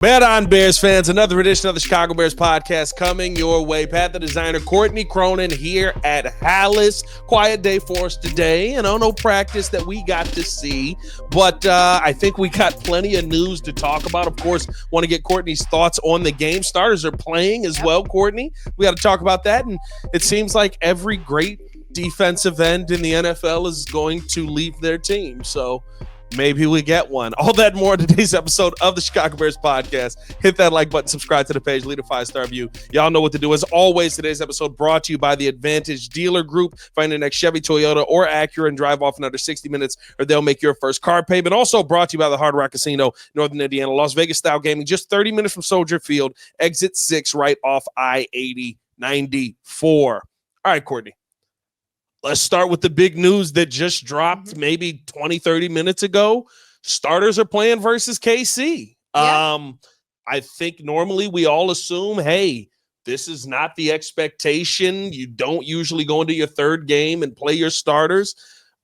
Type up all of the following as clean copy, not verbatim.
Bet on Bears fans, another edition of the Chicago Bears podcast coming your way. Pat the designer, Courtney Cronin here at Halas. Quiet day for us today. No practice that we got to see, but I think we got plenty of news to talk about. Of course, want to get Courtney's thoughts on the game. Starters are playing as well, Courtney. We got to talk about that, and it seems like every great defensive end in the NFL is going to leave their team, so maybe we get one. All that more in today's episode of the Chicago Bears podcast. Hit that like button, subscribe to the page, leave a 5-star review. Y'all know what to do. As always, today's episode brought to you by the Advantage Dealer Group. Find the next Chevy, Toyota, or Acura and drive off in under 60 minutes, or they'll make your first car payment. Also brought to you by the Hard Rock Casino, Northern Indiana, Las Vegas style gaming, just 30 minutes from Soldier Field, exit 6 right off I-80 94. All right, Courtney. Let's start with the big news that just dropped maybe 20, 30 minutes ago. Starters are playing versus KC. Yeah. I think normally we all assume, hey, this is not the expectation. You don't usually go into your third game and play your starters.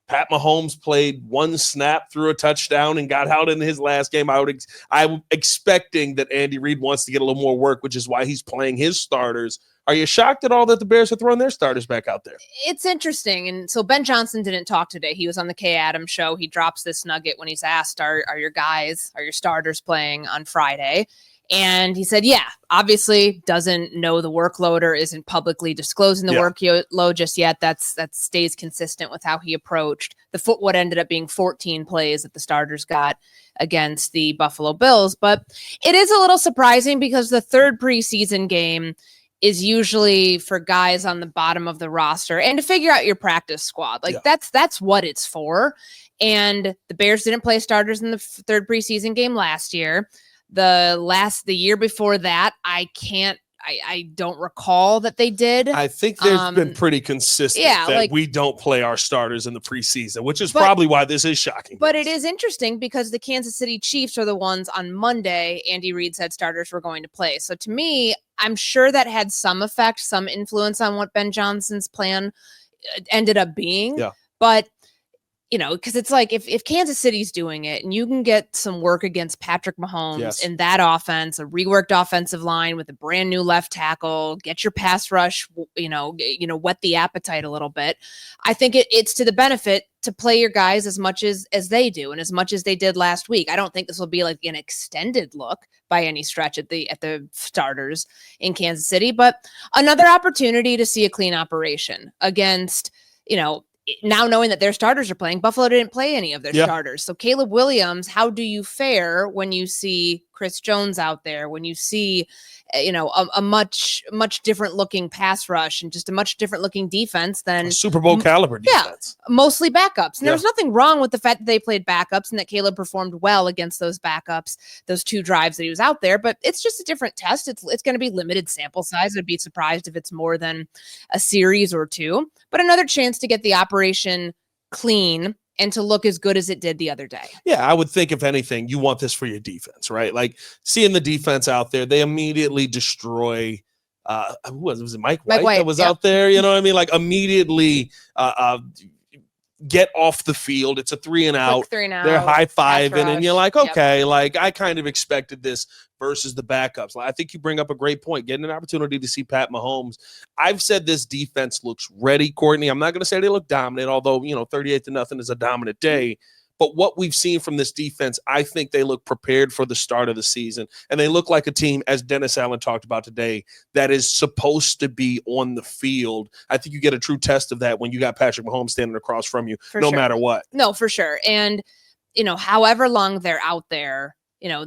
Pat Mahomes played one snap, threw a touchdown, and got out in his last game. I'm expecting that Andy Reid wants to get a little more work, which is why he's playing his starters. Are you shocked at all that the Bears are throwing their starters back out there? It's interesting. And so Ben Johnson didn't talk today. He was on the Kay Adams show. He drops this nugget when he's asked, are your starters playing on Friday? And he said, yeah, obviously doesn't know the workload or isn't publicly disclosing the workload just yet. That stays consistent with how he approached what ended up being 14 plays that the starters got against the Buffalo Bills. But it is a little surprising because the third preseason game is usually for guys on the bottom of the roster and to figure out your practice squad. That's what it's for. And the Bears didn't play starters in the third preseason game last year. The year before that, I don't recall that they did. I think there's been pretty consistent that we don't play our starters in the preseason, which is probably why this is shocking. But it is interesting because the Kansas City Chiefs are the ones on Monday Andy Reid said starters were going to play. So to me, I'm sure that had some effect, some influence on what Ben Johnson's plan ended up being. Yeah. But because it's like if Kansas City's doing it and you can get some work against Patrick Mahomes in that offense, a reworked offensive line with a brand new left tackle, get your pass rush, whet the appetite a little bit. I think it's to the benefit to play your guys as much as they do and as much as they did last week. I don't think this will be like an extended look by any stretch at the starters in Kansas City, but another opportunity to see a clean operation against, now knowing that their starters are playing. Buffalo didn't play any of their starters. So Caleb Williams, how do you fare when you see Chris Jones out there, when you see, a much different looking pass rush and just a much different looking defense than a Super Bowl caliber defense? Yeah, mostly backups. And there's nothing wrong with the fact that they played backups and that Caleb performed well against those backups, those two drives that he was out there. But it's just a different test. It's going to be limited sample size. I'd be surprised if it's more than a series or two. But another chance to get the operation clean and to look as good as it did the other day. Yeah, I would think, if anything, you want this for your defense, right? Like, seeing the defense out there, they immediately destroy who was it Mike White that was out there? You know what I mean? Like, immediately get off the field. It's a 3-and-out. They're high-fiving, and you're like, okay, I kind of expected this versus the backups. I think you bring up a great point, getting an opportunity to see Pat Mahomes. I've said this defense looks ready, Courtney. I'm not going to say they look dominant, although, 38-0 is a dominant day. But what we've seen from this defense, I think they look prepared for the start of the season. And they look like a team, as Dennis Allen talked about today, that is supposed to be on the field. I think you get a true test of that when you got Patrick Mahomes standing across from you, matter what. No, for sure. And, however long they're out there,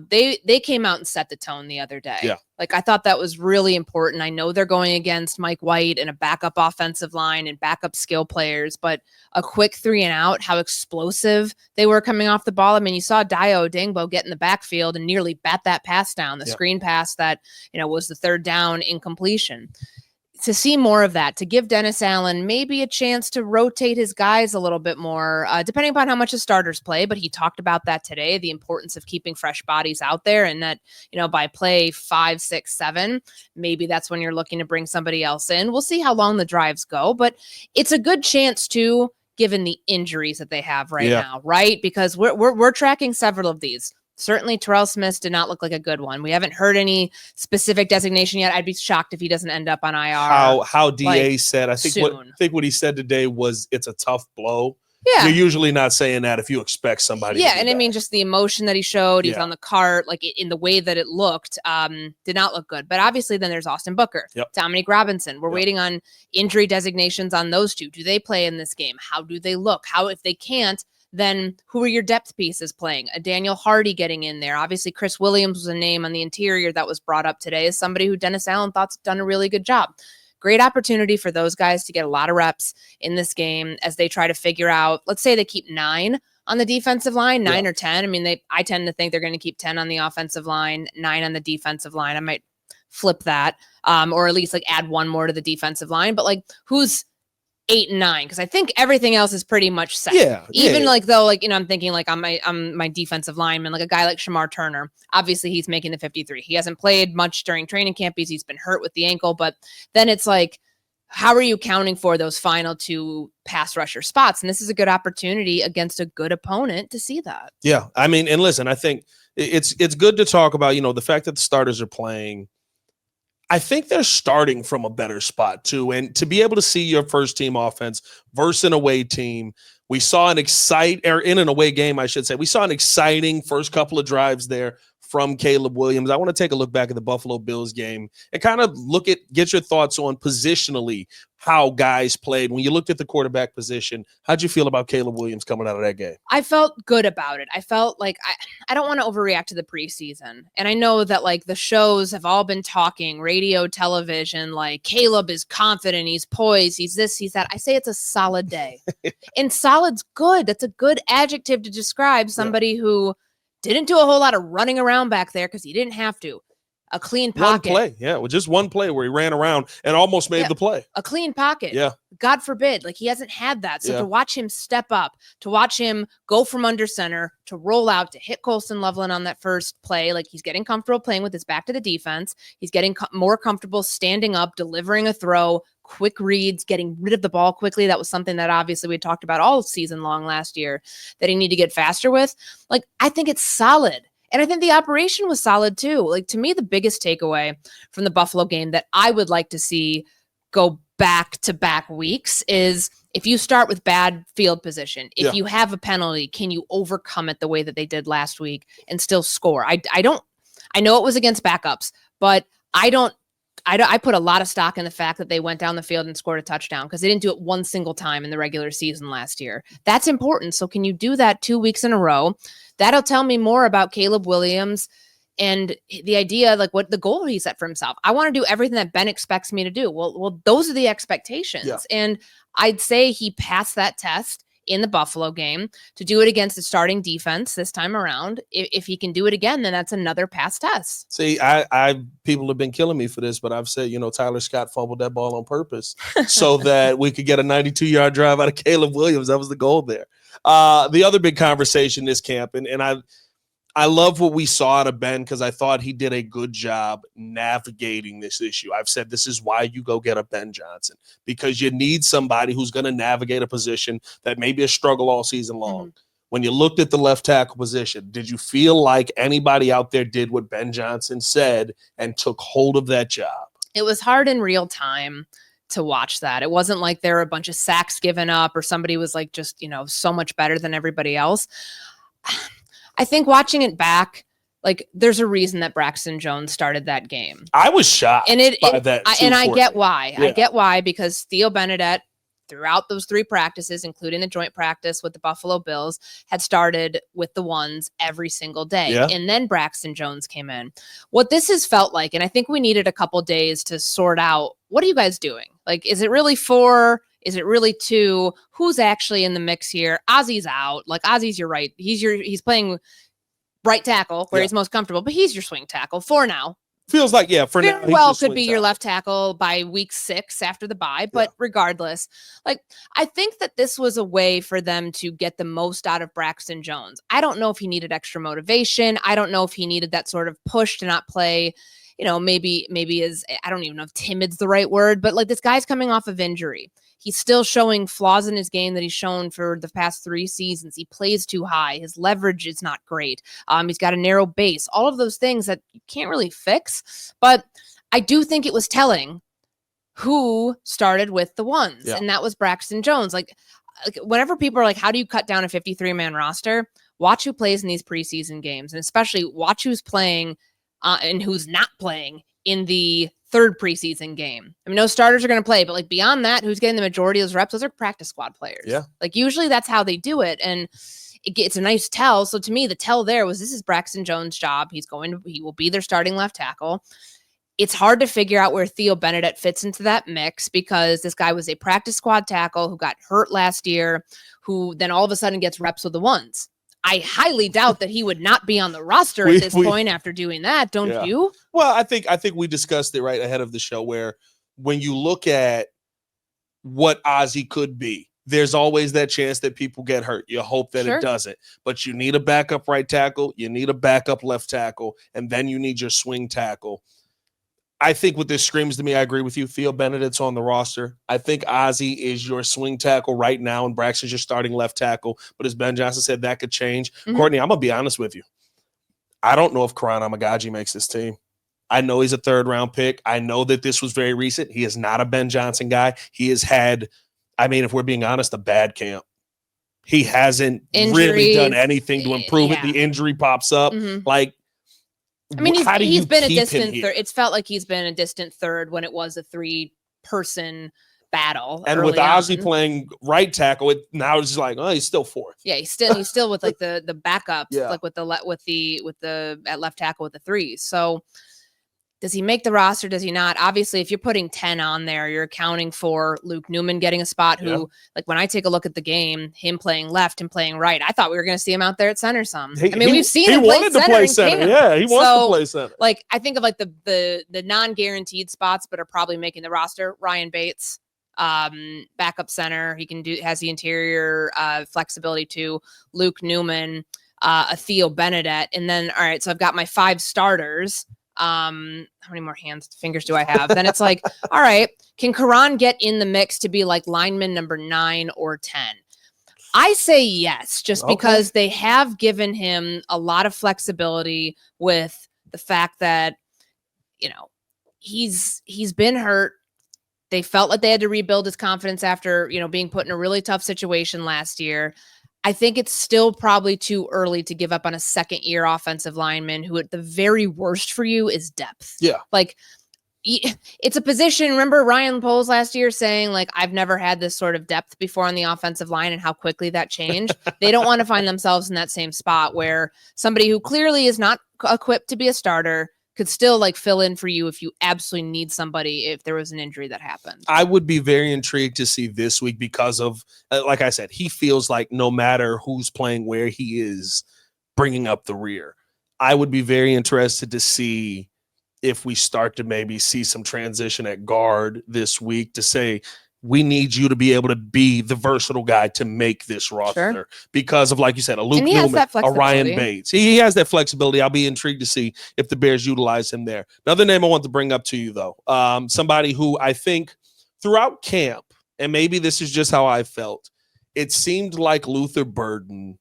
they came out and set the tone the other day. Yeah. I thought that was really important. I know they're going against Mike White and a backup offensive line and backup skill players, but a quick 3-and-out, how explosive they were coming off the ball. I mean, you saw Dio Dingbo get in the backfield and nearly bat that pass down, the screen pass that, was the third down incompletion. To see more of that, to give Dennis Allen maybe a chance to rotate his guys a little bit more, depending upon how much the starters play. But he talked about that today, the importance of keeping fresh bodies out there, and that, by play 5, 6, 7, maybe that's when you're looking to bring somebody else in. We'll see how long the drives go, but it's a good chance to, given the injuries that they have right now, right? Because we're tracking several of these. Certainly Terrell Smith did not look like a good one. We haven't heard any specific designation yet. I'd be shocked if he doesn't end up on IR. How DA like, said, I think what he said today was it's a tough blow. Yeah. You're usually not saying that if you expect somebody. Yeah, and I mean, just the emotion that he showed, he's Yeah. on the cart, like in the way that it looked, did not look good. But obviously, then there's Austin Booker, Yep. Dominique Robinson. We're Yep. waiting on injury designations on those two. Do they play in this game? How do they look? How, if they can't, then who are your depth pieces playing? A Daniel Hardy getting in there. Obviously, Chris Williams was a name on the interior that was brought up today as somebody who Dennis Allen thought's done a really good job. Great opportunity for those guys to get a lot of reps in this game as they try to figure out, let's say they keep 9 on the defensive line, 9 or 10. I mean, I tend to think they're going to keep 10 on the offensive line, 9 on the defensive line. I might flip that, or at least like add 1 more to the defensive line, but like who's 8 and 9? Because I think everything else is pretty much set. Even like though, like, I'm thinking like on my defensive lineman, like a guy like Shamar Turner. Obviously, he's making the 53. He hasn't played much during training camp because he's been hurt with the ankle. But then it's like, how are you counting for those final 2 pass rusher spots? And this is a good opportunity against a good opponent to see that. Yeah, I mean, and listen, I think it's good to talk about, the fact that the starters are playing. I think they're starting from a better spot too. And to be able to see your first team offense versus an away team, we saw in an away game, I should say, we saw an exciting first couple of drives there from Caleb Williams. I want to take a look back at the Buffalo Bills game and kind of get your thoughts on positionally how guys played. When you looked at the quarterback position, how'd you feel about Caleb Williams coming out of that game? I felt good about it. I felt like I don't want to overreact to the preseason. And I know that like the shows have all been talking, radio, television, like Caleb is confident, he's poised, he's this, he's that. I say it's a solid day. And solid's good. That's a good adjective to describe somebody who didn't do a whole lot of running around back there because he didn't have to. A clean pocket. One play, with just one play where he ran around and almost made the play. A clean pocket. Yeah. God forbid. Like he hasn't had that. So to watch him step up, to watch him go from under center, to roll out, to hit Colston Loveland on that first play, like he's getting comfortable playing with his back to the defense. He's getting more comfortable standing up, delivering a throw, quick reads, getting rid of the ball quickly. That was something that obviously we talked about all season long last year that he needed to get faster with. Like, I think it's solid. And I think the operation was solid too. Like, to me, the biggest takeaway from the Buffalo game that I would like to see go back-to-back weeks is if you start with bad field position, if you have a penalty, can you overcome it the way that they did last week and still score? I know it was against backups, but I put a lot of stock in the fact that they went down the field and scored a touchdown because they didn't do it one single time in the regular season last year. That's important. So can you do that 2 weeks in a row? That'll tell me more about Caleb Williams and the idea, like what the goal he set for himself. I want to do everything that Ben expects me to do. Well, those are the expectations. Yeah. And I'd say he passed that test in the Buffalo game. To do it against the starting defense this time around, if he can do it again, then that's another pass test. See, people have been killing me for this, but I've said, Tyler Scott fumbled that ball on purpose so that we could get a 92-yard drive out of Caleb Williams. That was the goal there. The other big conversation this camp, and I love what we saw out of Ben because I thought he did a good job navigating this issue. I've said this is why you go get a Ben Johnson, because you need somebody who's going to navigate a position that may be a struggle all season long. Mm-hmm. When you looked at the left tackle position, did you feel like anybody out there did what Ben Johnson said and took hold of that job? It was hard in real time to watch that. It wasn't like there were a bunch of sacks given up or somebody was like just, so much better than everybody else. I think watching it back, like there's a reason that Braxton Jones started that game. I was shocked by that. I get why. Yeah. I get why, because Theo Benedette, throughout those 3 practices, including the joint practice with the Buffalo Bills, had started with the ones every single day. Yeah. And then Braxton Jones came in. What this has felt like, and I think we needed a couple days to sort out, what are you guys doing? Like, is it really 4? Is it really 2? Who's actually in the mix here? Ozzy's out. Like, Ozzy's your right. He's playing right tackle where he's most comfortable, but he's your swing tackle for now. Feels like, for now. Very well could be your left tackle by week 6 after the bye, but regardless, like, I think that this was a way for them to get the most out of Braxton Jones. I don't know if he needed extra motivation. I don't know if he needed that sort of push to not play maybe is, I don't even know if timid's the right word, but like this guy's coming off of injury. He's still showing flaws in his game that he's shown for the past 3 seasons. He plays too high. His leverage is not great. He's got a narrow base. All of those things that you can't really fix. But I do think it was telling who started with the ones, and that was Braxton Jones. Like whenever people are like, how do you cut down a 53-man roster? Watch who plays in these preseason games, and especially watch who's playing and who's not playing in the 3rd preseason game. I mean, no starters are going to play, but like beyond that, who's getting the majority of those reps? Those are practice squad players. Yeah. Like usually that's how they do it. And it's a nice tell. So to me, the tell there was this is Braxton Jones' job. He will be their starting left tackle. It's hard to figure out where Theo Benedict fits into that mix because this guy was a practice squad tackle who got hurt last year, who then all of a sudden gets reps with the ones. I highly doubt that he would not be on the roster at this point after doing that. Don't you? Well, I think we discussed it right ahead of the show where when you look at what Ozzie could be, there's always that chance that people get hurt. You hope that it doesn't, but you need a backup right tackle. You need a backup left tackle, and then you need your swing tackle. I think what this screams to me, I agree with you. Theo Benedict's on the roster. I think Ozzie is your swing tackle right now, and Braxton's your starting left tackle. But as Ben Johnson said, that could change. Mm-hmm. Courtney, I'm going to be honest with you. I don't know if Karan Amagaji makes this team. I know he's a 3rd-round pick. I know that this was very recent. He is not a Ben Johnson guy. He has had, I mean, if we're being honest, a bad camp. He hasn't really done anything to improve it. The injury pops up. Mm-hmm. Like, I mean, he's been a distant third. It's felt like he's been a distant third when it was a 3-person battle. And with Ozzie playing right tackle, now it's just like, oh, he's still 4th. Yeah, he's still with like the backups, like with the at left tackle with the 3s. So does he make the roster? Does he not? Obviously, if you're putting 10 on there, you're accounting for Luke Newman getting a spot who, like when I take a look at the game, him playing left and playing right, I thought we were going to see him out there at center some. We've seen him play center. Yeah, he wants to play center. Like I think of like the non-guaranteed spots, but are probably making the roster. Ryan Bates, backup center. Has the interior flexibility too. Luke Newman, a Theo Benedict. And then, all right, so I've got my 5 starters. How many more fingers do I have? Then it's like, all right, can Karan get in the mix to be like lineman number 9 or 10? I say yes, just because they have given him a lot of flexibility with the fact that, he's been hurt. They felt like they had to rebuild his confidence after, being put in a really tough situation last year. I think it's still probably too early to give up on a 2nd-year offensive lineman who at the very worst for you is depth. Yeah. Like it's a position. Remember Ryan Poles last year saying like, I've never had this sort of depth before on the offensive line and how quickly that changed. They don't want to find themselves in that same spot where somebody who clearly is not equipped to be a starter could still like fill in for you if you absolutely need somebody if there was an injury that happened. I would be very intrigued to see this week because of, like I said, he feels like no matter who's playing where, he is bringing up the rear. I would be very interested to see if we start to maybe see some transition at guard this week to say, we need you to be able to be the versatile guy to make this roster because of, like you said, a Luke Newman, a Ryan Bates. He has that flexibility. I'll be intrigued to see if the Bears utilize him there. Another name I want to bring up to you, though, somebody who I think throughout camp, and maybe this is just how I felt, it seemed like Luther Burden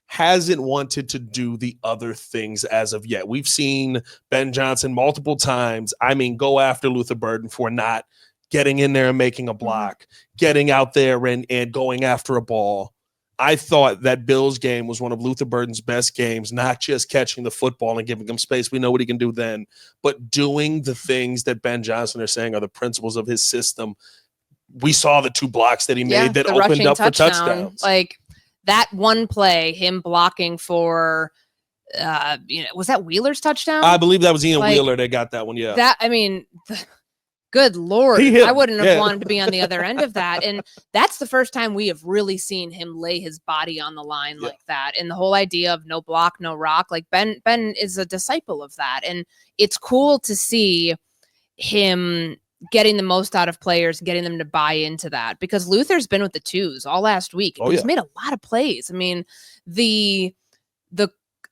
hasn't wanted to do the other things as of yet. We've seen Ben Johnson multiple times, go after Luther Burden for not getting in there and making a block, getting out there and going after a ball. I thought that Bills game was one of Luther Burden's best games, not just catching the football and giving him space. We know what he can do then, but doing the things that Ben Johnson are saying are the principles of his system. We saw the 2 blocks that he made that opened up for touchdowns. Like that one play, him blocking for, was that Wheeler's touchdown? I believe that was Ian Wheeler that got that one. Yeah. Good Lord, I wouldn't have wanted to be on the other end of that. And that's the first time we have really seen him lay his body on the line like that. And the whole idea of no block, no rock, like Ben is a disciple of that. And it's cool to see him getting the most out of players, getting them to buy into that, because Luther's been with the 2s all last week. He's made a lot of plays. I mean, the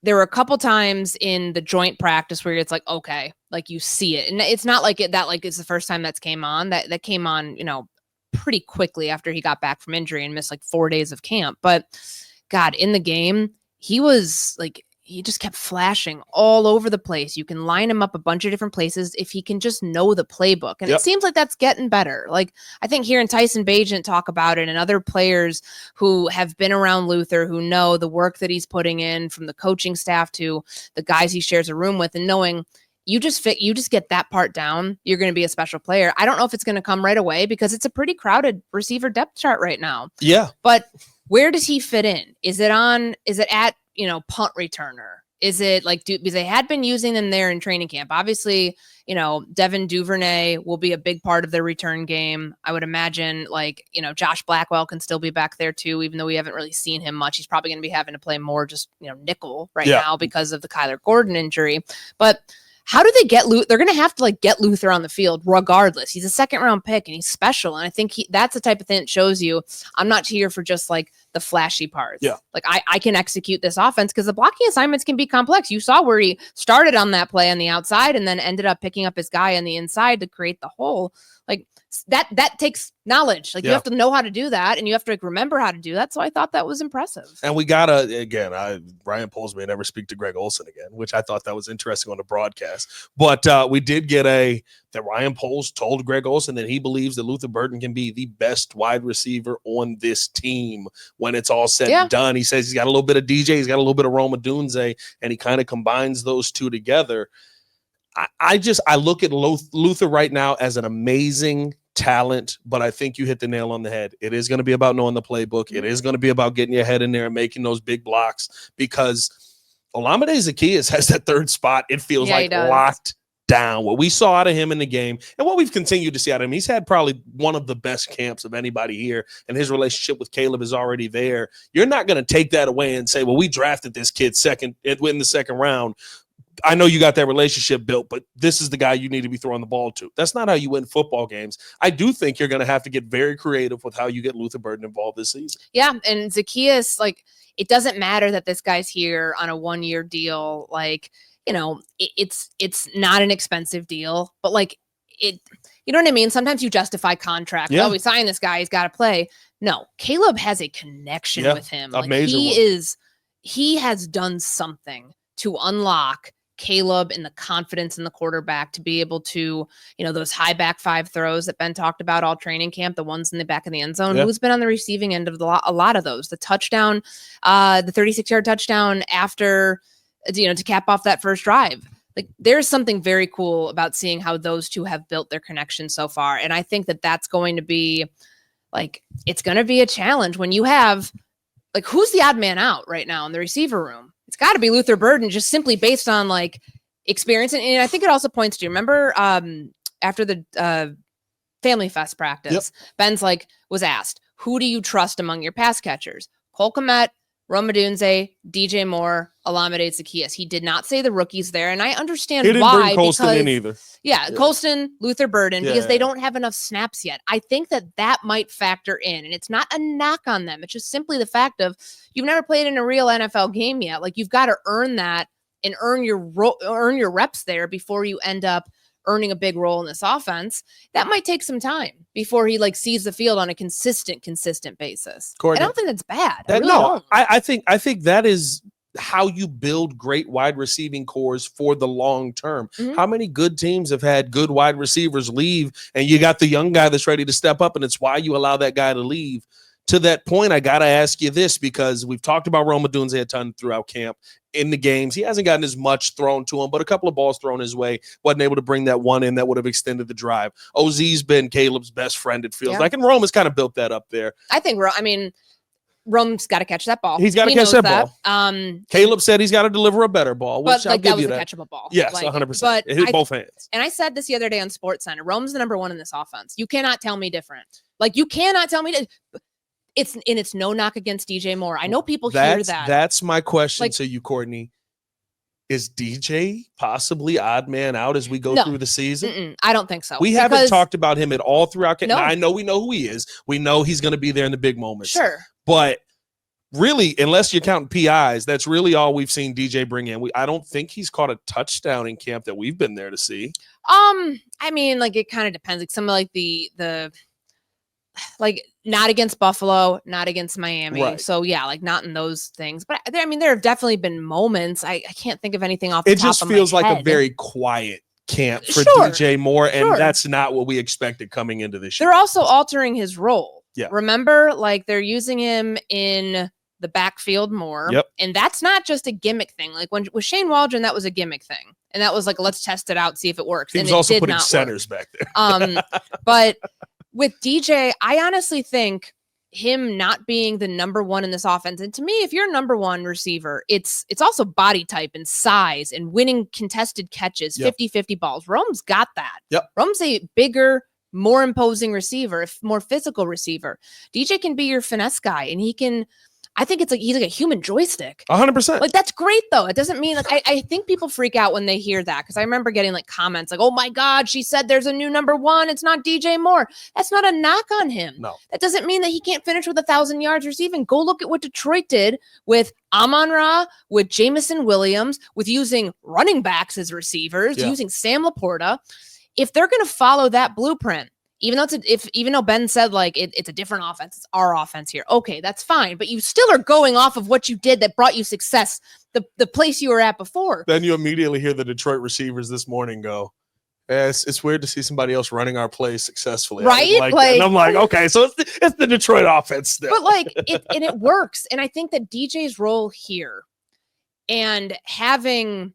there were a couple times in the joint practice where it's like, okay, like you see it. And it's not like it's the first time that came on. That came on, pretty quickly after he got back from injury and missed like 4 days of camp. But God, in the game, he was like, he just kept flashing all over the place. You can line him up a bunch of different places if he can just know the playbook. And It seems like that's getting better. Like, I think hearing Tyson Bagent talk about it and other players who have been around Luther, who know the work that he's putting in, from the coaching staff to the guys he shares a room with, and knowing you just get that part down, you're going to be a special player. I don't know if it's going to come right away because it's a pretty crowded receiver depth chart right now. Yeah. But where does he fit in? Is it at, punt returner? Is it like, because they had been using them there in training camp. Obviously, Devin Duvernay will be a big part of their return game. I would imagine Josh Blackwell can still be back there too, even though we haven't really seen him much. He's probably going to be having to play more just, nickel right now because of the Kyler Gordon injury. But how do they get Luther? They're going to have to get Luther on the field regardless. He's a 2nd-round pick and he's special. And I think that's the type of thing that shows you I'm not here for just the flashy parts. Yeah. I can execute this offense because the blocking assignments can be complex. You saw where he started on that play on the outside and then ended up picking up his guy on the inside to create the hole. That takes knowledge. You have to know how to do that, and you have to remember how to do that. So I thought that was impressive. And we gotta, again, Ryan Poles may never speak to Greg Olsen again, which I thought that was interesting on the broadcast. But we did get that Ryan Poles told Greg Olsen that he believes that Luther Burden can be the best wide receiver on this team when it's all said and done. He says he's got a little bit of DJ, he's got a little bit of Rome Odunze, and he kind of combines those two together. I look at Luther right now as an amazing talent, but I think you hit the nail on the head. It is going to be about knowing the playbook. It is going to be about getting your head in there and making those big blocks, because Olamide Zaccheaus has that third spot. It feels like locked down. What we saw out of him in the game and what we've continued to see out of him, he's had probably one of the best camps of anybody here, and his relationship with Caleb is already there. You're not going to take that away and say, well, we drafted this kid in the 2nd round. I know you got that relationship built, but this is the guy you need to be throwing the ball to. That's not how you win football games. I do think you're going to have to get very creative with how you get Luther Burden involved this season. Yeah, and Zaccheaus, it doesn't matter that this guy's here on a 1-year deal. It's not an expensive deal, but you know what I mean? Sometimes you justify contract. Yeah. Oh, we signed this guy, he's got to play. No, Caleb has a connection with him. He has done something to unlock Caleb and the confidence in the quarterback to be able to, those high back 5 throws that Ben talked about all training camp, the ones in the back of the end zone. Who's been on the receiving end of a lot of those? The touchdown, the 36-yard touchdown after, to cap off that first drive. There's something very cool about seeing how those two have built their connection so far. And I think that that's going to be it's going to be a challenge when you have who's the odd man out right now in the receiver room? It's got to be Luther Burden, just simply based on experience. And I think it also points to, remember after the Family Fest practice, Ben's was asked, who do you trust among your pass catchers? Cole Kmet, Rome Odunze, DJ Moore, Olamide Zaccheaus. He did not say the rookies there, and I understand why. He didn't bring Colston in either. Yeah, Colston, Luther Burden, because they don't have enough snaps yet. I think that might factor in, and it's not a knock on them. It's just simply the fact of you've never played in a real NFL game yet. You've got to earn that and earn your reps there before you end up earning a big role in this offense. That might take some time before he sees the field on a consistent basis. Courtney, I don't think that's bad. I think that is how you build great wide receiving cores for the long term. Mm-hmm. How many good teams have had good wide receivers leave, and you got the young guy that's ready to step up, and it's why you allow that guy to leave. To that point, I got to ask you this, because we've talked about Rome Odunze a ton throughout camp. In the games, he hasn't gotten as much thrown to him, but a couple of balls thrown his way. Wasn't able to bring that one in that would have extended the drive. OZ's been Caleb's best friend, it feels like, and Rome has kind of built that up there. I think, Rome's got to catch that ball. He's got to catch that ball. Caleb said he's got to deliver a better ball, which I'll give you that. Catchable ball. Yes, 100%. But it hit both hands. And I said this the other day on SportsCenter. Rome's the number 1 in this offense. You cannot tell me different. You cannot tell me that. It's no knock against DJ Moore. I know people hear that. That's my question to you, Courtney. Is DJ possibly odd man out as we go through the season? I don't think so. We haven't talked about him at all throughout. No. Now, I know we know who he is. We know he's going to be there in the big moments. Sure. But really, unless you're counting PIs, that's really all we've seen DJ bring in. I don't think he's caught a touchdown in camp that we've been there to see. I mean, like, it kind of depends. Like, some of like the like, not against Buffalo, not against Miami. Right. So yeah, like, not in those things. But I mean, there have definitely been moments. I can't think of anything off the top of my head. It just feels like a very quiet camp for Sure, DJ Moore, and sure. that's not what we expected coming into this year. They're also altering his role. Yeah. Remember, like, they're using him in the backfield more. Yep. And that's not just a gimmick thing. Like, when with Shane Waldron, that was a gimmick thing. And that was like, let's test it out, see if it works. He and was it also did putting not centers work. back there. But with DJ, I honestly think him not being the number one in this offense, and to me, if you're a number one receiver, it's also body type and size and winning contested catches, 50-50 balls. Rome's got that. Yep. Rome's a bigger, more imposing receiver, more physical receiver. DJ can be your finesse guy, and I think it's like he's like a human joystick. 100%. Like, that's great, though. It doesn't mean, like, I think people freak out when they hear that, because I remember getting like comments like, oh my God, she said there's a new number one. It's not DJ Moore. That's not a knock on him. No. That doesn't mean that he can't finish with 1,000 yards receiving. Go look at what Detroit did with Amon-Ra, with Jamison Williams, with using running backs as receivers, using Sam Laporta. If they're going to follow that blueprint, even though Ben said, like, it's a different offense, it's our offense here. Okay, that's fine. But you still are going off of what you did that brought you success, the place you were at before. Then you immediately hear the Detroit receivers this morning go, it's weird to see somebody else running our play successfully. Right? Like, and I'm like, okay, so it's the Detroit offense still. But like, it works. And I think that DJ's role here and having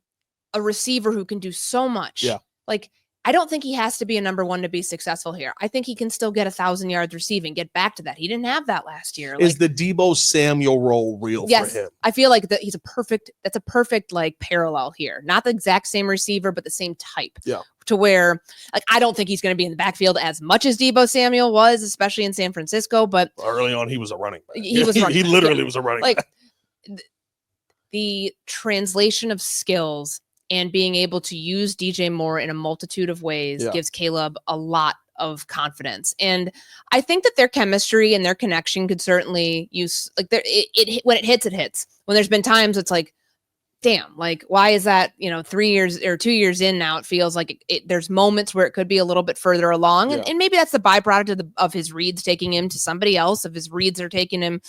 a receiver who can do so much, like, I don't think he has to be a number one to be successful here. I think he can still get 1,000 yards receiving, get back to that. He didn't have that last year. Is the Deebo Samuel role real for him? I feel like that's a perfect like parallel here. Not the exact same receiver, but the same type. Yeah. To where, like, I don't think he's going to be in the backfield as much as Deebo Samuel was, especially in San Francisco. But early on, he was a running back. He was he literally was a running back. The translation of skills and being able to use DJ Moore in a multitude of ways gives Caleb a lot of confidence. And I think that their chemistry and their connection could certainly use, like, when it hits, it hits. When there's been times it's like, damn, like, why is that, 3 years or 2 years in now, it feels like there's moments where it could be a little bit further along. And maybe that's the byproduct of his reads taking him to somebody else. If his reads are taking him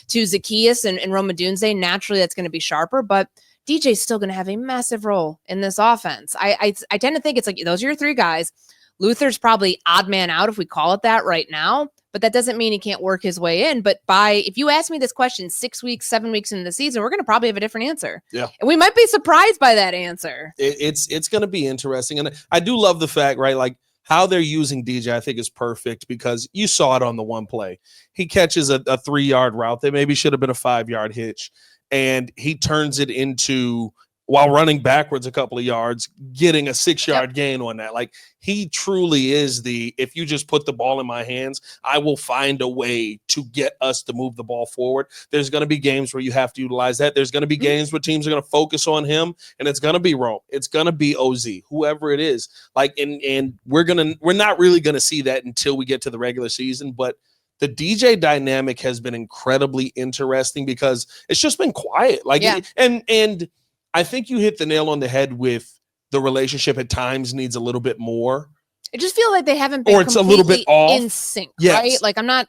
to Zacchaeus and Rome Odunze, naturally that's going to be sharper. But DJ's still going to have a massive role in this offense. I tend to think it's like, those are your three guys. Luther's probably odd man out, if we call it that right now, but that doesn't mean he can't work his way in. But if you ask me this question 6 weeks, 7 weeks into the season, we're going to probably have a different answer. Yeah. And we might be surprised by that answer. It's going to be interesting. And I do love the fact, right? Like, how they're using DJ, I think, is perfect, because you saw it on the one play. He catches a 3-yard route that maybe should have been a 5-yard hitch, and he turns it into, while running backwards a couple of yards, getting a 6-yard gain on that. Like, he truly is if you just put the ball in my hands, I will find a way to get us to move the ball forward. There's going to be games where you have to utilize that. There's going to be games where teams are going to focus on him, and it's going to be Rome. It's going to be OZ, whoever it is. Like, and we're not really going to see that until we get to the regular season, but the DJ dynamic has been incredibly interesting because it's just been quiet. Like, and I think you hit the nail on the head with the relationship at times needs a little bit more. I just feel like they haven't been, or it's a little bit off in sync, right? Like, I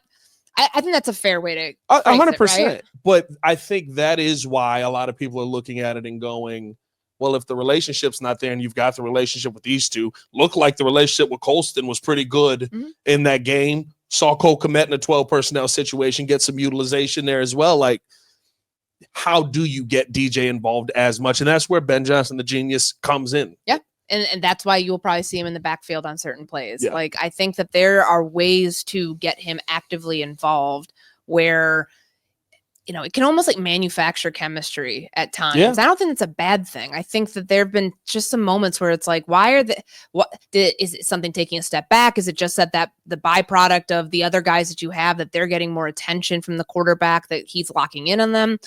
think that's a fair way to 100%. Right? But I think that is why a lot of people are looking at it and going, well, if the relationship's not there and you've got the relationship with these two, look like the relationship with Colston was pretty good in that game. Saw Cole Kmet in a 12 personnel situation, get some utilization there as well. Like, how do you get DJ involved as much? And that's where Ben Johnson, the genius, comes in. Yeah. And that's why you'll probably see him in the backfield on certain plays. Yeah. Like, I think that there are ways to get him actively involved where, it can almost like manufacture chemistry at times. Yeah. I don't think it's a bad thing. I think that there have been just some moments where it's like, is it something taking a step back? Is it just that the byproduct of the other guys that you have, that they're getting more attention from the quarterback, that he's locking in on them?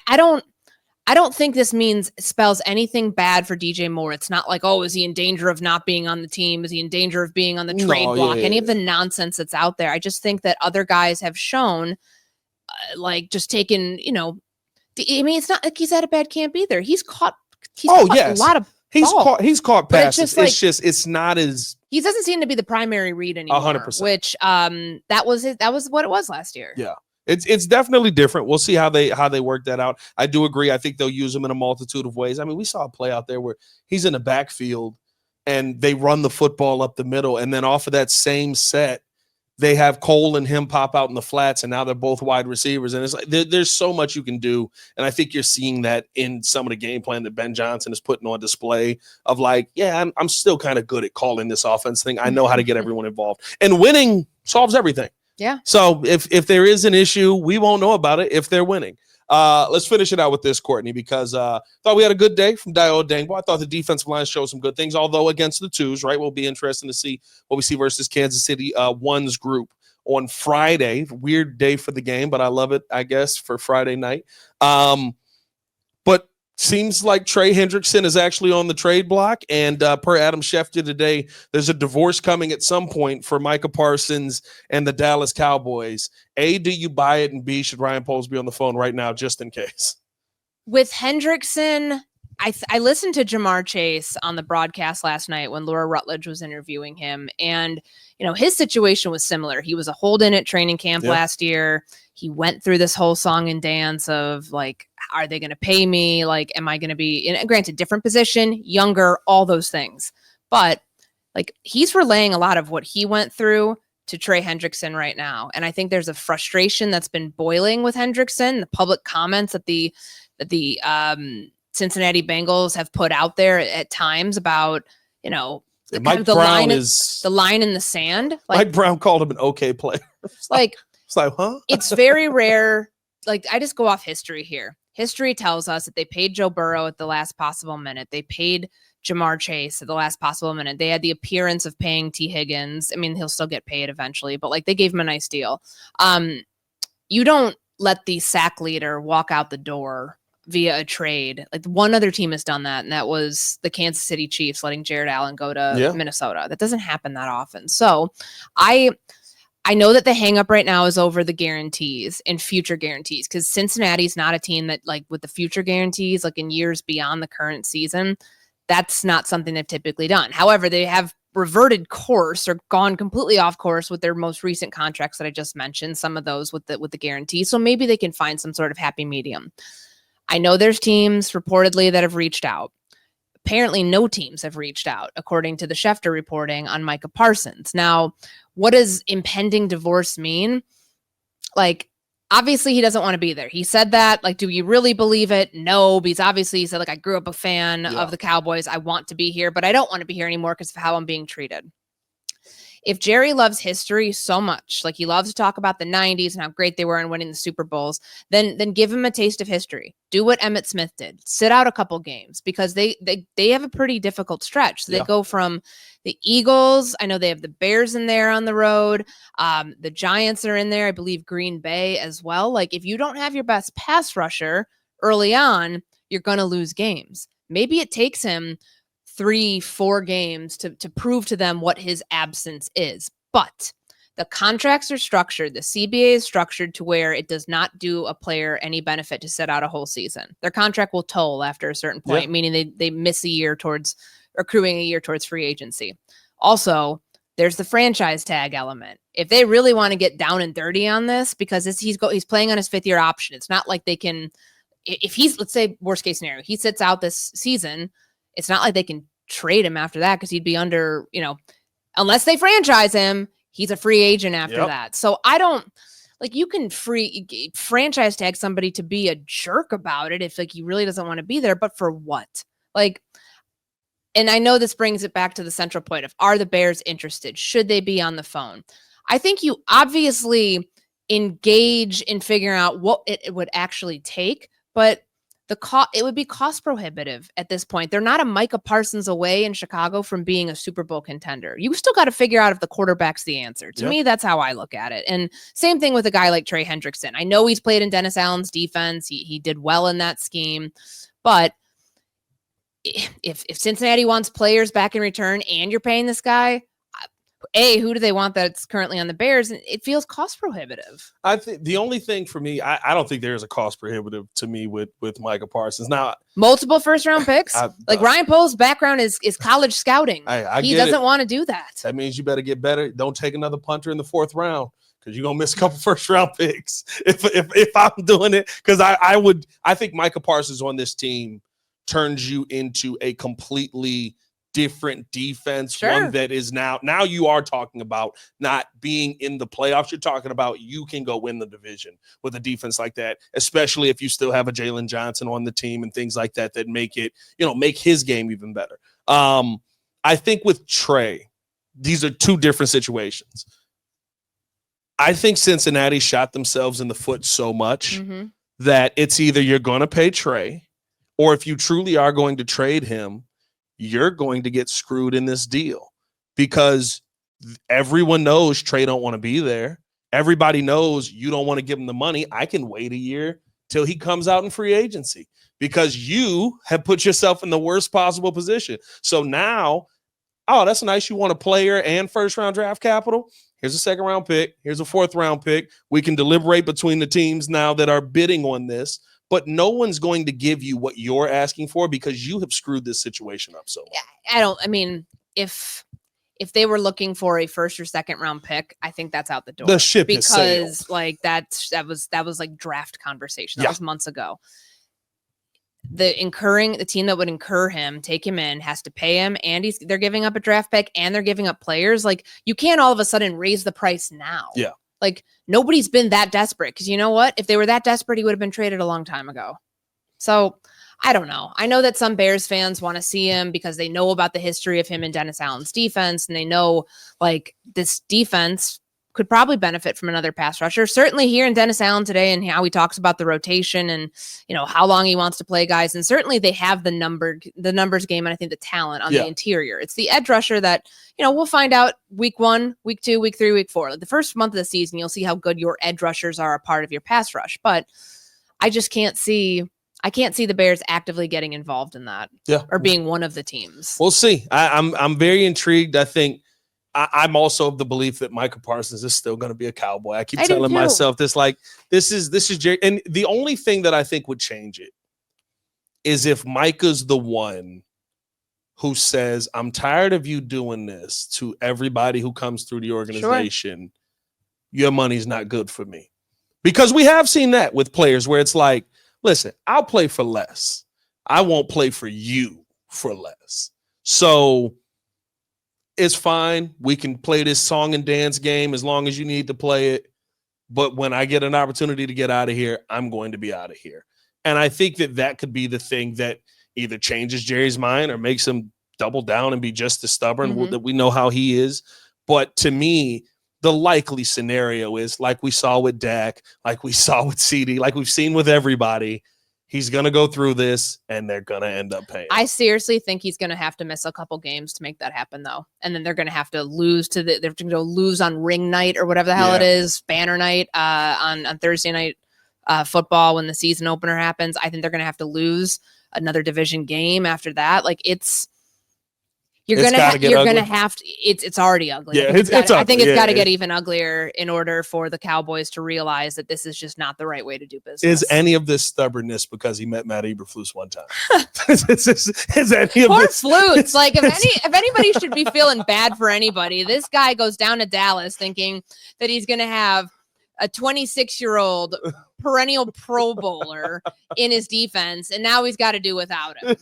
I don't think this spells anything bad for DJ Moore. It's not like, oh, is he in danger of not being on the team? Is he in danger of being on the trade block? Any of the nonsense that's out there. I just think that other guys have shown like just taking, I mean, it's not like he's had a bad camp either. He's caught a lot of balls. He's caught passes. It's not as he doesn't seem to be the primary read anymore. 100%. Which that was what it was last year. Yeah. It's definitely different. We'll see how they work that out. I do agree. I think they'll use him in a multitude of ways. I mean, we saw a play out there where he's in the backfield and they run the football up the middle, and then off of that same set, they have Cole and him pop out in the flats, and now they're both wide receivers. And it's like there's so much you can do, and I think you're seeing that in some of the game plan that Ben Johnson is putting on display of like, yeah, I'm still kind of good at calling this offense thing. I know how to get everyone involved, and winning solves everything. Yeah. So if there is an issue, we won't know about it if they're winning. Let's finish it out with this, Courtney, because thought we had a good day from Dio Dangbo. I thought the defensive line showed some good things, although against the twos, right? Will be interesting to see what we see versus Kansas City ones group on Friday. Weird day for the game, but I love it, I guess, for Friday night. But seems like Trey Hendrickson is actually on the trade block, and per Adam Schefter today, there's a divorce coming at some point for Micah Parsons and the Dallas Cowboys. A, do you buy it? And B, should Ryan Poles be on the phone right now just in case? With Hendrickson, I listened to Jamar Chase on the broadcast last night when Laura Rutledge was interviewing him, and his situation was similar. He was a hold-in at training camp last year. He went through this whole song and dance of like, are they going to pay me? Like, am I going to be in? Granted, different position, younger, all those things, but like he's relaying a lot of what he went through to Trey Hendrickson right now, and I think there's a frustration that's been boiling with Hendrickson. The public comments that the Cincinnati Bengals have put out there at times about, the line in the sand. Like, Mike Brown called him an okay player. It's like, huh? It's very rare. Like, I just go off history here. History tells us that they paid Joe Burrow at the last possible minute. They paid Jamar Chase at the last possible minute. They had the appearance of paying T. Higgins. I mean, he'll still get paid eventually, but like they gave him a nice deal. You don't let the sack leader walk out the door via a trade. Like one other team has done that, and that was the Kansas City Chiefs letting Jared Allen go to Minnesota. That doesn't happen that often. So I know that the hang up right now is over the guarantees and future guarantees, because Cincinnati's not a team that, like, with the future guarantees, like in years beyond the current season, that's not something they've typically done. However, they have reverted course or gone completely off course with their most recent contracts that I just mentioned, some of those with the guarantee. So maybe they can find some sort of happy medium. I know there's teams reportedly that have reached out. Apparently no teams have reached out, according to the Schefter reporting on Micah Parsons. Now, what does impending divorce mean? Like, obviously he doesn't want to be there. He said that. Like, do you really believe it? No, because obviously he said, like, I grew up a fan of the Cowboys. I want to be here, but I don't want to be here anymore because of how I'm being treated. If Jerry loves history so much, like he loves to talk about the 90s and how great they were in winning the Super Bowls, then give him a taste of history. Do what Emmitt Smith did. Sit out a couple games, because they have a pretty difficult stretch. So they go from the Eagles. I know they have the Bears in there on the road. The Giants are in there. I believe Green Bay as well. Like, if you don't have your best pass rusher early on, you're going to lose games. Maybe it takes him 3-4 games to prove to them what his absence is. But the contracts are structured. The CBA is structured to where it does not do a player any benefit to sit out a whole season. Their contract will toll after a certain point, meaning they miss a year towards accruing a year towards free agency. Also, there's the franchise tag element. If they really want to get down and dirty on this, because he's playing on his 5th year option, it's not like they can, if he's, let's say worst case scenario, he sits out this season, it's not like they can trade him after that, because he'd be under, unless they franchise him, he's a free agent after that. So I don't, like, you can franchise tag somebody to be a jerk about it if, like, he really doesn't want to be there, but for what? Like, and I know this brings it back to the central point of, are the Bears interested? Should they be on the phone? I think you obviously engage in figuring out what it would actually take, but it would be cost prohibitive at this point. They're not a Micah Parsons away in Chicago from being a Super Bowl contender. You still got to figure out if the quarterback's the answer. To me, that's how I look at it. And same thing with a guy like Trey Hendrickson. I know he's played in Dennis Allen's defense. He did well in that scheme. But if Cincinnati wants players back in return and you're paying this guy, who do they want that's currently on the Bears? And it feels cost prohibitive. I think the only thing for me, I don't think there's a cost prohibitive to me with Micah Parsons. Now, multiple first round picks. Ryan Pohl's background is college scouting. He doesn't want to do that. That means you better get better. Don't take another punter in the 4th round, because you're gonna miss a couple first round picks if I'm doing it. Because I think Micah Parsons on this team turns you into a completely different defense. Sure. One that is now you are talking about not being in the playoffs. You're talking about you can go win the division with a defense like that, especially if you still have a Jalen Johnson on the team and things like that make it, make his game even better. I think with Trey, these are two different situations. I think Cincinnati shot themselves in the foot so much that it's either you're going to pay Trey, or if you truly are going to trade him, you're going to get screwed in this deal, because everyone knows Trey don't want to be there. Everybody knows you don't want to give him the money. I can wait a year till he comes out in free agency, because you have put yourself in the worst possible position. So now, that's nice. You want a player and first round draft capital. Here's a 2nd round pick. Here's a 4th round pick. We can deliberate between the teams now that are bidding on this, but no one's going to give you what you're asking for, because you have screwed this situation up so much. If they were looking for a 1st or 2nd round pick, I think that's out the door. The ship has sailed. That was like draft conversation. That was months ago. The team that would incur him, take him in, has to pay him, and they're giving up a draft pick and they're giving up players. Like, you can't all of a sudden raise the price now. Yeah. Like, nobody's been that desperate, because you know what? If they were that desperate, he would have been traded a long time ago. So I don't know. I know that some Bears fans want to see him because they know about the history of him and Dennis Allen's defense, and they know this defense could probably benefit from another pass rusher. Certainly hearing Dennis Allen today and how he talks about the rotation and, how long he wants to play guys. And certainly they have the numbers game, and I think the talent on the interior. It's the edge rusher that, we'll find out week 1, week 2, week 3, week 4. Like the first month of the season, you'll see how good your edge rushers are a part of your pass rush. But I just can't see the Bears actively getting involved in that or being one of the teams. We'll see. I'm very intrigued. I think I'm also of the belief that Micah Parsons is still going to be a Cowboy. I keep telling myself this is Jerry. And the only thing that I think would change it is if Micah's the one who says, I'm tired of you doing this to everybody who comes through the organization. Sure. Your money's not good for me. Because we have seen that with players where it's like, listen, I'll play for less. I won't play for you for less. So it's fine. We can play this song and dance game as long as you need to play it. But when I get an opportunity to get out of here, I'm going to be out of here. And I think that could be the thing that either changes Jerry's mind or makes him double down and be just as stubborn that we know how he is. But to me, the likely scenario is like we saw with Dak, like we saw with CD, like we've seen with everybody. He's going to go through this, and they're going to end up paying. I seriously think he's going to have to miss a couple games to make that happen, though. And then they're going to have to lose they're going to lose on ring night or whatever the hell it is, banner night on Thursday night football when the season opener happens. I think they're going to have to lose another division game after that. Like you're going to have to, it's already ugly. Yeah, I think it's got to get even uglier in order for the Cowboys to realize that this is just not the right way to do business. Is any of this stubbornness because he met Matt Eberflus one time? is any of Poor this? Flutes. Like if anybody should be feeling bad for anybody, this guy goes down to Dallas thinking that he's going to have a 26-year-old perennial Pro Bowler in his defense, and now he's got to do without him.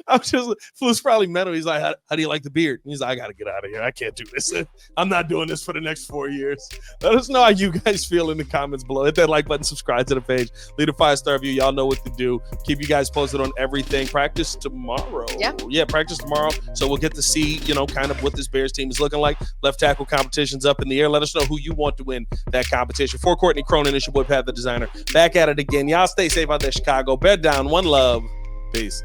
Flus probably met him. He's like, how do you like the beard? And he's like, I got to get out of here. I can't do this. I'm not doing this for the next 4 years. Let us know how you guys feel in the comments below. Hit that like button, subscribe to the page, leave a 5-star review. Y'all know what to do. Keep you guys posted on everything. Practice tomorrow. Yeah, practice tomorrow. So we'll get to see, kind of what this Bears team is looking like. Left tackle competition's up in the air. Let us know who you want to win that competition. For Courtney Cronin, it's your boy Pat the Designer. Back at it again. Y'all stay safe out there, Chicago. Bed down. One love. Peace.